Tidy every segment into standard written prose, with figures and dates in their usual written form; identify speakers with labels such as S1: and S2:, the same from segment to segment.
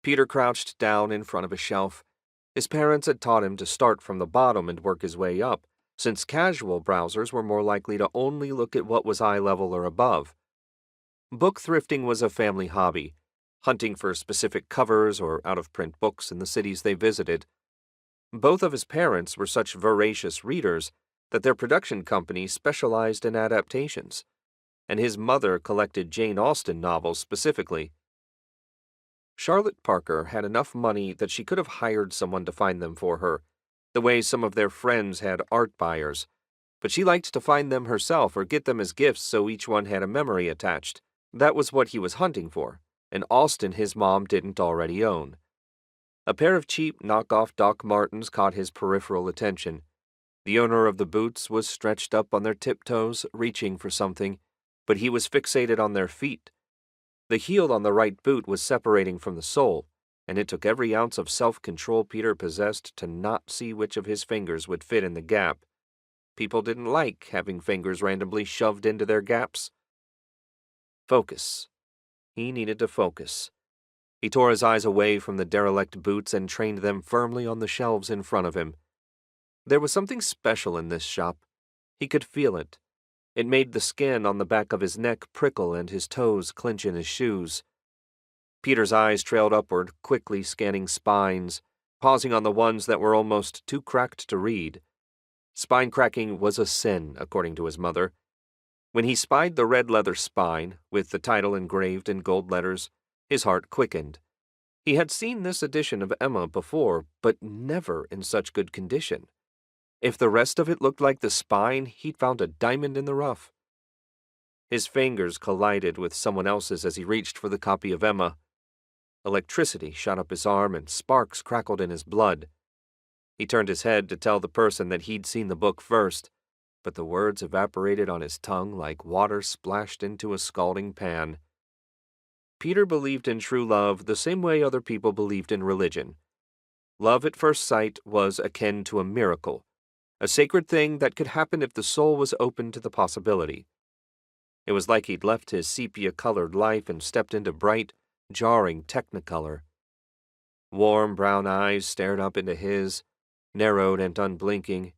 S1: Peter crouched down in front of a shelf. His parents had taught him to start from the bottom and work his way up, since casual browsers were more likely to only look at what was eye level or above. Book thrifting was a family hobby, hunting for specific covers or out-of-print books in the cities they visited. Both of his parents were such voracious readers that their production company specialized in adaptations, and his mother collected Jane Austen novels specifically. Charlotte Parker had enough money that she could have hired someone to find them for her, the way some of their friends had art buyers, but she liked to find them herself or get them as gifts so each one had a memory attached. That was what he was hunting for, an Austen his mom didn't already own. A pair of cheap knockoff Doc Martens caught his peripheral attention. The owner of the boots was stretched up on their tiptoes, reaching for something, but he was fixated on their feet. The heel on the right boot was separating from the sole, and it took every ounce of self-control Peter possessed to not see which of his fingers would fit in the gap. People didn't like having fingers randomly shoved into their gaps. Focus. He needed to focus. He tore his eyes away from the derelict boots and trained them firmly on the shelves in front of him. There was something special in this shop. He could feel it. It made the skin on the back of his neck prickle and his toes clench in his shoes. Peter's eyes trailed upward, quickly scanning spines, pausing on the ones that were almost too cracked to read. Spine cracking was a sin, according to his mother. When he spied the red leather spine, with the title engraved in gold letters, his heart quickened. He had seen this edition of Emma before, but never in such good condition. If the rest of it looked like the spine, he'd found a diamond in the rough. His fingers collided with someone else's as he reached for the copy of Emma. Electricity shot up his arm and sparks crackled in his blood. He turned his head to tell the person that he'd seen the book first, but the words evaporated on his tongue like water splashed into a scalding pan. Peter believed in true love the same way other people believed in religion. Love at first sight was akin to a miracle, a sacred thing that could happen if the soul was open to the possibility. It was like he'd left his sepia-colored life and stepped into bright, jarring technicolor. Warm brown eyes stared up into his, narrowed and unblinking.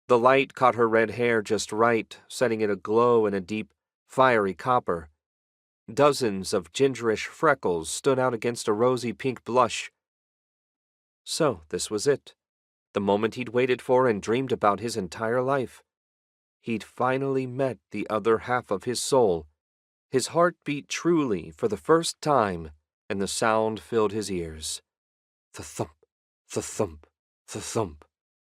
S1: The light caught her red hair just right, setting it aglow in a deep, fiery copper. Dozens of gingerish freckles stood out against a rosy pink blush. So this was it, the moment he'd waited for and dreamed about his entire life. He'd finally met the other half of his soul. His heart beat truly for the first time, and the sound filled his ears. The thump, the thump, the thump.